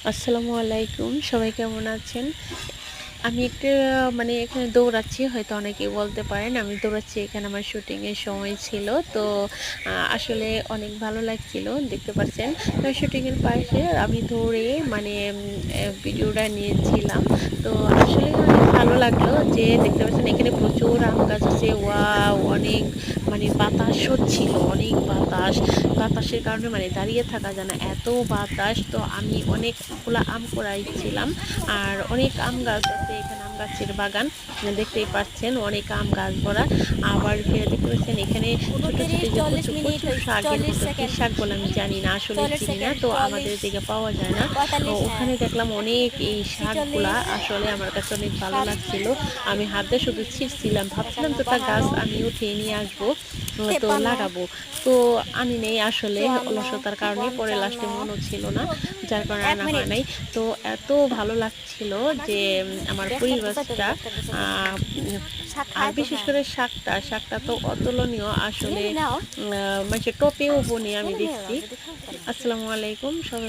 আসসালামু আলাইকুম। সবাই কেমন আছেন? আমি একটু মানে এখানে দৌড়াচ্ছি, হয়তো অনেকেই বলতে পারেন আমি দৌড়াচ্ছি, এখানে আমার শুটিং এর সময় ছিল। তো আসলে অনেক ভালো লাগছিল। দেখতে পাচ্ছেন শুটিং এর পাশে আমি ধরে মানে ভিডিওটা নিয়েছিলাম। তো আসলে অনেক ভালো লাগলো যে দেখতে পাচ্ছেন এখানে প্রচুর আম গাছ আছে। ওয়াও! অনেক মানে বাতাস হচ্ছিল, অনেক বাতাস। বাতাসের কারণে মানে দাঁড়িয়ে থাকা যায় না, এত বাতাস। তো আমি অনেকগুলা আম কুড়াইছিলাম। আর অনেক আম গাছ আছে এখানে, আম গাছের বাগান দেখতেই পাচ্ছেন, অনেক আম গাছ ভরা। আবার ফিরে দেখতে পাচ্ছেন এখানে ছোট ছোট যে ৪০ কচু মিনিট কচু হইছে, শাকের ৪০ মতো কি সেকেন্ড, শাক বলে আমি জানি না, আসলে ৪০ চিনি না, সেকেন্ড, তো আমাদের ৪৪, এদিকে পাওয়া যায় না। ৪৫, হ্যাঁ, ওখানে দেখলাম অনেক এই শাকগুলা, ৪৬, আসলে আমার কাছে অনেক ভালো ৭, লাগছিল। আমি হাত দিয়ে শুধু ছিঁড়ছিলাম, ভাবছিলাম ৫১, তো একটা ৫২, গাছ আমি উঠিয়ে নিয়ে আসবো, তো ৫৩, লাগাবো। তো আনি নেই আসলে, ৫৪, অলসতার কারণে, পরে ৫৫, লাস্টে মনও ছিল না, যার কারণে ১ আনা হয় মিনিট। নাই। তো এত ভালো লাগছিল যে আমার ব্যাক করতেছে তো, পরিবেশটা। ব্যাক করতেছে তো, আহ, হ্যাঁ। শাক আর খায় তো, বিশেষ হ্যাঁ। করে শাকটা শাকটা তো অতুলনীয় আসলে। নিয়ে নাও, মানে টপেও বনে আমি নিলে নিয়ে নাও দেখছি। যদি খাও কেন। আসসালামু আলাইকুম সবাই।